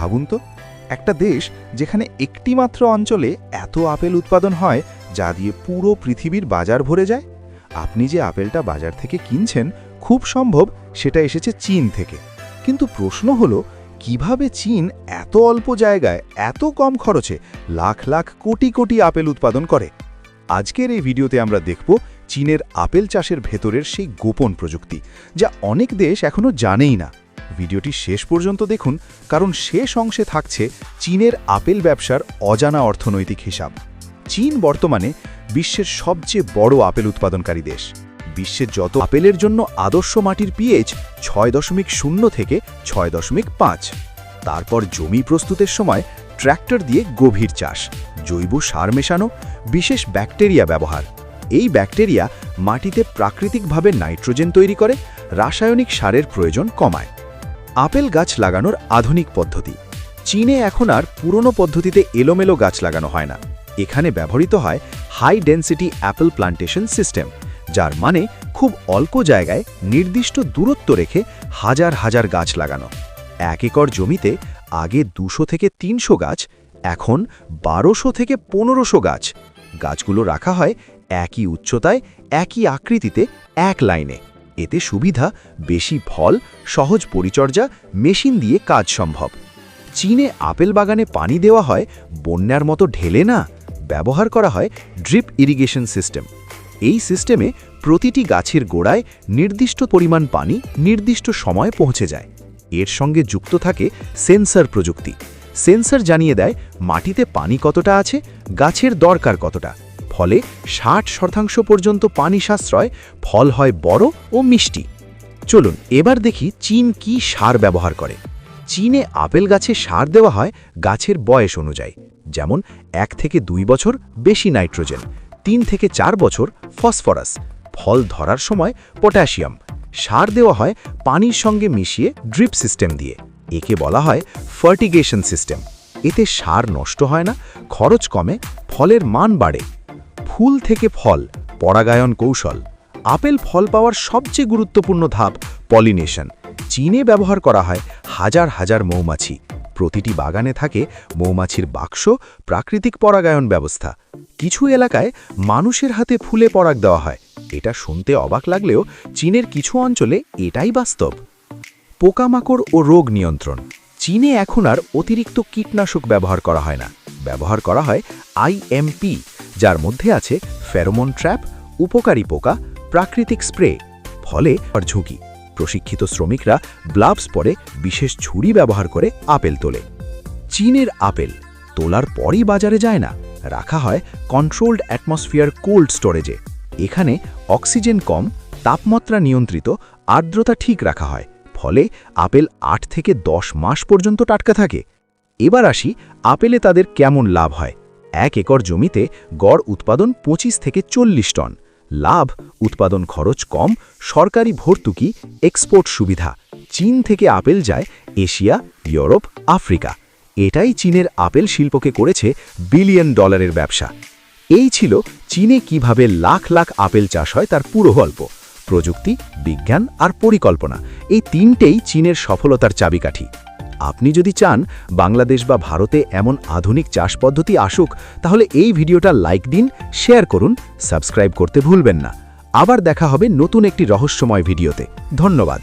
ভাবুন তো, একটা দেশ যেখানে একটি মাত্র অঞ্চলে এত আপেল উৎপাদন হয় যা দিয়ে পুরো পৃথিবীর বাজার ভরে যায়। আপনি যে আপেলটা বাজার থেকে কিনছেন খুব সম্ভব সেটা এসেছে চীন থেকে। কিন্তু প্রশ্ন হলো, কিভাবে চীন এত অল্প জায়গায় এত কম খরচে লাখ লাখ কোটি কোটি আপেল উৎপাদন করে? আজকের এই ভিডিওতে আমরা দেখব চীনের আপেল চাষের ভেতরের সেই গোপন প্রযুক্তি, যা অনেক দেশ এখনো জানেই না। ভিডিওটি শেষ পর্যন্ত দেখুন, কারণ শেষ অংশে থাকছে চীনের আপেল ব্যবসার অজানা অর্থনৈতিক হিসাব। চীন বর্তমানে বিশ্বের সবচেয়ে বড় আপেল উৎপাদনকারী দেশ। বিশ্বের যত আপেলের জন্য আদর্শ মাটির পিএইচ 6.0 থেকে 6.5। তারপর জমি প্রস্তুতের সময় ট্র্যাক্টর দিয়ে গভীর চাষ, জৈব সার মেশানো, বিশেষ ব্যাকটেরিয়া ব্যবহার। এই ব্যাকটেরিয়া মাটিতে প্রাকৃতিকভাবে নাইট্রোজেন তৈরি করে, রাসায়নিক সারের প্রয়োজন কমায়। আপেল গাছ লাগানোর আধুনিক পদ্ধতি। চীনে এখন আর পুরনো পদ্ধতিতে এলোমেলো গাছ লাগানো হয় না। এখানে ব্যবহৃত হয় high density apple plantation system, যার মানে খুব অল্প জায়গায় নির্দিষ্ট দূরত্ব রেখে হাজার হাজার গাছ লাগানো। 1 একর জমিতে আগে 200 থেকে 300 গাছ, এখন 1200 থেকে 1500 গাছ। গাছগুলো রাখা হয় একই উচ্চতায়, একই আকৃতিতে, এক লাইনে। এতে সুবিধা, বেশি ফল, সহজ পরিচর্যা, মেশিন দিয়ে কাজ সম্ভব। চীনে আপেল বাগানে পানি দেওয়া হয় বন্যার মতো ঢেলে না, ব্যবহার করা হয় ড্রিপ ইরিগেশন সিস্টেম। এই সিস্টেমে প্রতিটি গাছের গোড়ায় নির্দিষ্ট পরিমাণ পানি নির্দিষ্ট সময়ে পৌঁছে যায়। এর সঙ্গে যুক্ত থাকে সেন্সর প্রযুক্তি। সেন্সর জানিয়ে দেয় মাটিতে পানি কতটা আছে, গাছের দরকার কতটা। ফলে 60% পর্যন্ত পানি সাশ্রয়, ফল হয় বড় ও মিষ্টি। চলুন এবার দেখি চীন কি সার ব্যবহার করে। চীনে আপেল গাছে সার দেওয়া হয় গাছের বয়স অনুযায়ী, যেমন 1 থেকে 2 বছর বেশি নাইট্রোজেন, 3 থেকে 4 বছর ফসফরাস, ফল ধরার সময় পটাশিয়াম। সার দেওয়া হয় পানির সঙ্গে মিশিয়ে ড্রিপ সিস্টেম দিয়ে। একে বলা হয় ফার্টিগেশন সিস্টেম। এতে সার নষ্ট হয় না, খরচ কমে, ফলের মান বাড়ে। ফুল থেকে ফল, পরাগায়ন কৌশল। আপেল ফল পাওয়ার সবচেয়ে গুরুত্বপূর্ণ ধাপ পলিনেশন। চীনে ব্যবহার করা হয় হাজার হাজার মৌমাছি। প্রতিটি বাগানে থাকে মৌমাছির বাক্স, প্রাকৃতিক পরাগায়ন ব্যবস্থা। কিছু এলাকায় মানুষের হাতে ফুলে পরাগ দেওয়া হয়। এটা শুনতে অবাক লাগলেও চীনের কিছু অঞ্চলে এটাই বাস্তব। পোকামাকড় ও রোগ নিয়ন্ত্রণ। চীনে এখন আর অতিরিক্ত কীটনাশক ব্যবহার করা হয় না। ব্যবহার করা হয় আইএমপি, যার মধ্যে আছে ফেরোমন ট্র্যাপ, উপকারী পোকা, প্রাকৃতিক স্প্রে। ফলে আর ঝুঁকি। প্রশিক্ষিত শ্রমিকরা গ্লাভস পরে বিশেষ ছুরি ব্যবহার করে আপেল তোলে। চীনের আপেল তোলার পরই বাজারে যায় না, রাখা হয় কন্ট্রোলড অ্যাটমসফিয়ার কোল্ড স্টোরেজে। এখানে অক্সিজেন কম, তাপমাত্রা নিয়ন্ত্রিত, আর্দ্রতা ঠিক রাখা হয়। ফলে আপেল 8 থেকে 10 মাস পর্যন্ত টাটকা থাকে। এবার আসি আপেলে তাদের কেমন লাভ হয়। 1 একর জমিতে গড় উৎপাদন 25 থেকে 40 টন। লাভ, উৎপাদন খরচ কম, সরকারি ভর্তুকি, এক্সপোর্ট সুবিধা। চীন থেকে আপেল যায় এশিয়া, ইউরোপ, আফ্রিকা। এটাই চীনের আপেল শিল্পকে করেছে বিলিয়ন ডলারের ব্যবসা। এই ছিল চীনে কিভাবে লাখ লাখ আপেল চাষ হয় তার পুরো গল্প। প্রযুক্তি, বিজ্ঞান আর পরিকল্পনা, এই তিনটেই চীনের সফলতার চাবিকাঠি। আপনি যদি চান বাংলাদেশ বা ভারতে এমন আধুনিক চাষ পদ্ধতি আসুক, তাহলে এই ভিডিওটা লাইক দিন, শেয়ার করুন, সাবস্ক্রাইব করতে ভুলবেন না। আবার দেখা হবে নতুন একটি রহস্যময় ভিডিওতে। ধন্যবাদ।